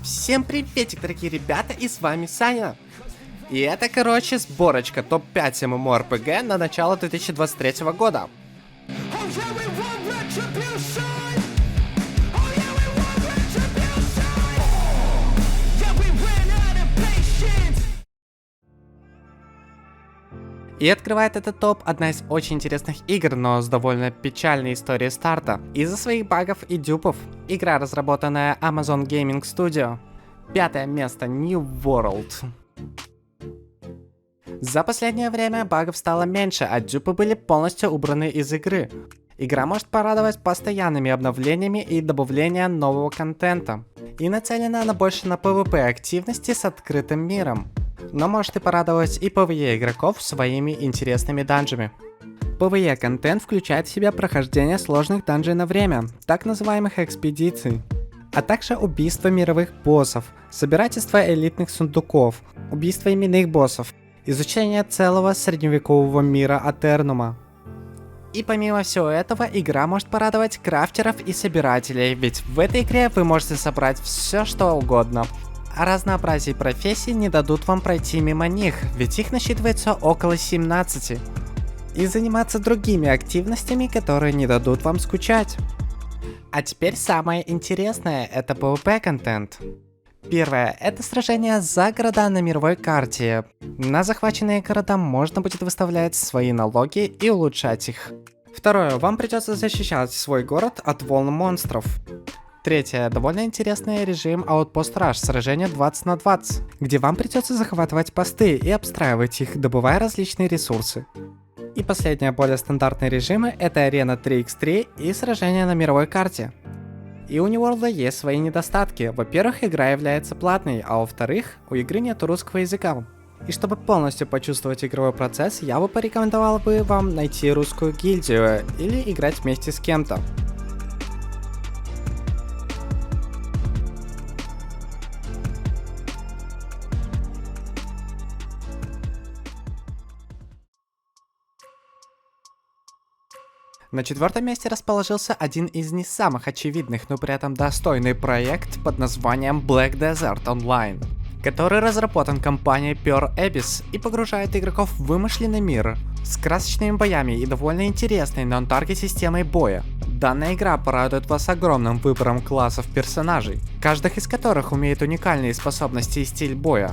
Всем приветик, дорогие ребята, и с вами Саня. И это, короче, сборочка топ-5 MMORPG на начало 2023 года. И открывает этот топ одна из очень интересных игр, но с довольно печальной историей старта. Из-за своих багов и дюпов. Игра, разработанная Amazon Gaming Studio. Пятое место, New World. За последнее время багов стало меньше, а дюпы были полностью убраны из игры. Игра может порадовать постоянными обновлениями и добавлением нового контента. И нацелена она больше на PvP активности с открытым миром. Но может и порадовать и PvE игроков своими интересными данжами. PvE контент включает в себя прохождение сложных данжей на время, так называемых экспедиций, а также убийство мировых боссов, собирательство элитных сундуков, убийство именных боссов, изучение целого средневекового мира Атернума. И помимо всего этого, игра может порадовать крафтеров и собирателей, ведь в этой игре вы можете собрать все что угодно. А разнообразие профессий не дадут вам пройти мимо них, ведь их насчитывается около 17. И заниматься другими активностями, которые не дадут вам скучать. А теперь самое интересное, это PvP контент. Первое, это сражение за города на мировой карте. На захваченные города можно будет выставлять свои налоги и улучшать их. Второе, вам придется защищать свой город от волн монстров. Третье, довольно интересный режим Outpost Rush, сражение 20 на 20, где вам придется захватывать посты и обстраивать их, добывая различные ресурсы. И последнее, более стандартные режимы, это арена 3x3 и сражения на мировой карте. И у New World есть свои недостатки. Во-первых, игра является платной, а во-вторых, у игры нет русского языка. И чтобы полностью почувствовать игровой процесс, я бы порекомендовал вам найти русскую гильдию или играть вместе с кем-то. На четвертом месте расположился один из не самых очевидных, но при этом достойный проект под названием Black Desert Online, который разработан компанией Pure Abyss и погружает игроков в вымышленный мир с красочными боями и довольно интересной нон-таргет системой боя. Данная игра порадует вас огромным выбором классов персонажей, каждый из которых умеет уникальные способности и стиль боя.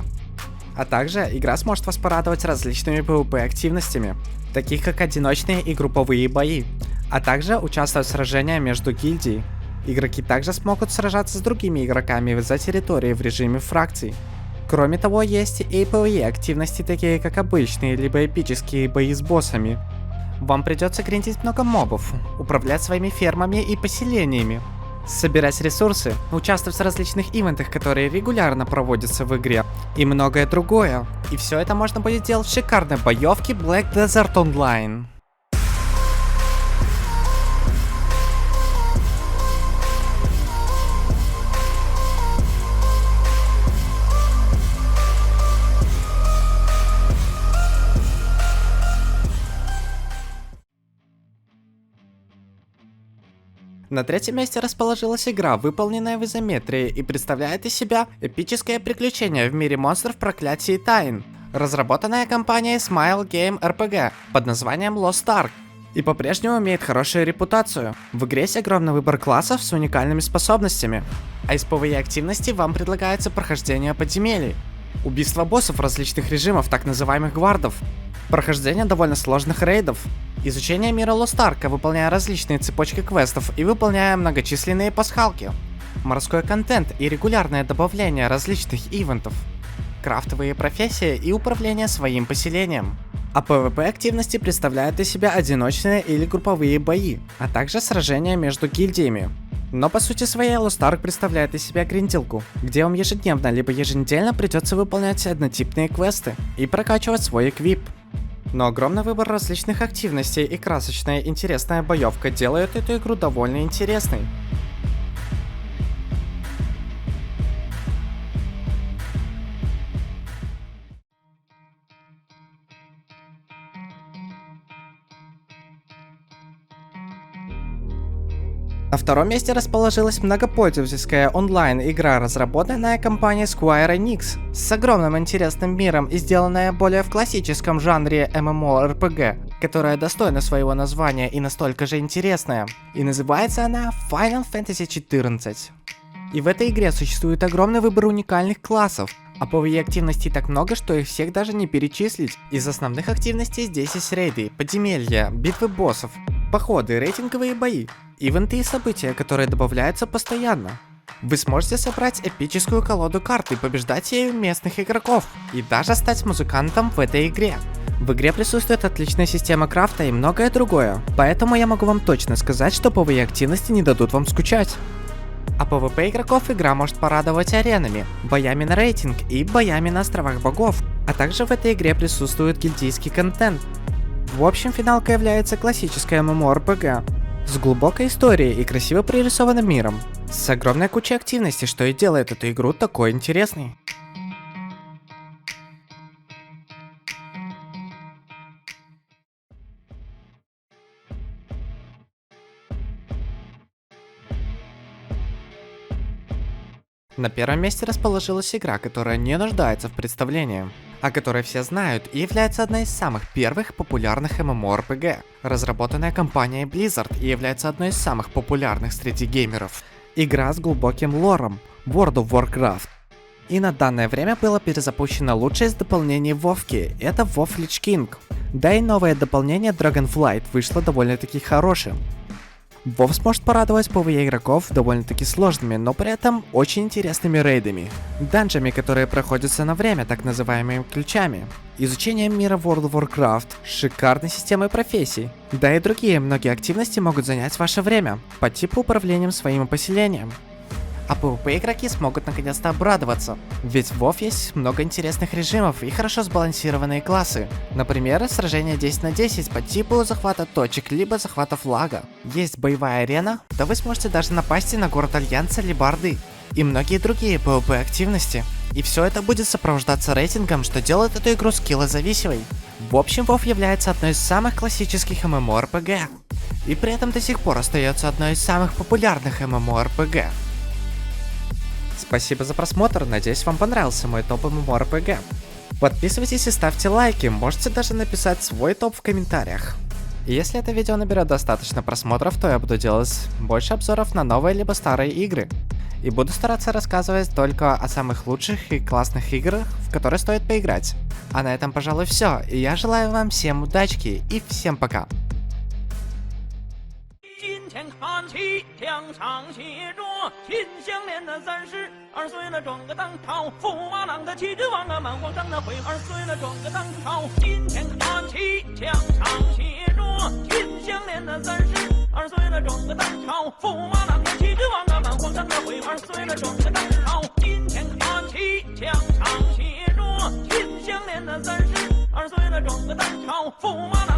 А также игра сможет вас порадовать различными PvP активностями, таких как одиночные и групповые бои, а также участвовать в сражениях между гильдий. Игроки также смогут сражаться с другими игроками за территории в режиме фракций. Кроме того, есть и PvE активности, такие как обычные либо эпические бои с боссами. Вам придется гриндить много мобов, управлять своими фермами и поселениями, собирать ресурсы, участвовать в различных ивентах, которые регулярно проводятся в игре, и многое другое. И все это можно будет делать в шикарной боевке Black Desert Online. На третьем месте расположилась игра, выполненная в изометрии, и представляет из себя эпическое приключение в мире монстров, проклятий и тайн, разработанная компанией Smile Game RPG под названием Lost Ark, и по-прежнему имеет хорошую репутацию. В игре есть огромный выбор классов с уникальными способностями, а из PvE активности вам предлагается прохождение подземелий, убийство боссов различных режимов, так называемых гвардов, прохождение довольно сложных рейдов, изучение мира Lost Ark, выполняя различные цепочки квестов и выполняя многочисленные пасхалки, морской контент и регулярное добавление различных ивентов, крафтовые профессии и управление своим поселением. А PvP активности представляют из себя одиночные или групповые бои, а также сражения между гильдиями. Но по сути своей Lost Ark представляет из себя гриндилку, где вам ежедневно либо еженедельно придется выполнять однотипные квесты и прокачивать свой эквип. Но огромный выбор различных активностей и красочная интересная боевка делают эту игру довольно интересной. На втором месте расположилась многопользовательская онлайн-игра, разработанная компанией Square Enix, с огромным интересным миром и сделанная более в классическом жанре MMORPG, которая достойна своего названия и настолько же интересная. И называется она Final Fantasy XIV. И в этой игре существует огромный выбор уникальных классов, а PvE активностей так много, что их всех даже не перечислить. Из основных активностей здесь есть рейды, подземелья, битвы боссов, походы, рейтинговые бои, ивенты и события, которые добавляются постоянно. Вы сможете собрать эпическую колоду карт и побеждать ею местных игроков, и даже стать музыкантом в этой игре. В игре присутствует отличная система крафта и многое другое, поэтому я могу вам точно сказать, что PvE активности не дадут вам скучать. А PvP игроков игра может порадовать аренами, боями на рейтинг и боями на островах богов, а также в этой игре присутствует гильдийский контент. В общем, финалкой является классическая MMORPG с глубокой историей и красиво прорисованным миром, с огромной кучей активностей, что и делает эту игру такой интересной. На первом месте расположилась игра, которая не нуждается в представлении, о которой все знают и является одной из самых первых популярных MMORPG, разработанная компанией Blizzard и является одной из самых популярных среди геймеров. Игра с глубоким лором World of Warcraft. И на данное время было перезапущено лучшее из дополнений Вовки, это WoW Lich King. Да и новое дополнение Dragonflight вышло довольно-таки хорошим. WoW сможет порадовать PvE игроков довольно-таки сложными, но при этом очень интересными рейдами, данжами, которые проходятся на время, так называемыми ключами, изучением мира World of Warcraft, шикарной системой профессий, да и другие многие активности могут занять ваше время, по типу управлением своим поселением. А PvP игроки смогут наконец-то обрадоваться, ведь в WoW есть много интересных режимов и хорошо сбалансированные классы. Например, сражение 10 на 10 по типу захвата точек, либо захвата флага. Есть боевая арена, да вы сможете даже напасть на город Альянса либо Орды. И многие другие PvP активности. И все это будет сопровождаться рейтингом, что делает эту игру скиллозависимой. В общем, WoW является одной из самых классических MMORPG. И при этом до сих пор остается одной из самых популярных MMORPG. Спасибо за просмотр, надеюсь, вам понравился мой топ MMORPG. Подписывайтесь и ставьте лайки, можете даже написать свой топ в комментариях. И если это видео наберет достаточно просмотров, то я буду делать больше обзоров на новые либо старые игры. И буду стараться рассказывать только о самых лучших и классных играх, в которые стоит поиграть. А на этом, пожалуй, все. И я желаю вам всем удачки и всем пока. 前看齐，墙上写着秦香莲的32岁了，转个当朝，驸马郎的旗帜王啊，满皇上的回2岁了，转个当朝。今天看齐，墙上写着秦香莲的32岁了，转个当朝，驸马郎的旗帜王啊，满皇上的回2岁了，转个当朝。今天看齐，墙上写着秦香莲的32岁了，转个当朝，驸马郎。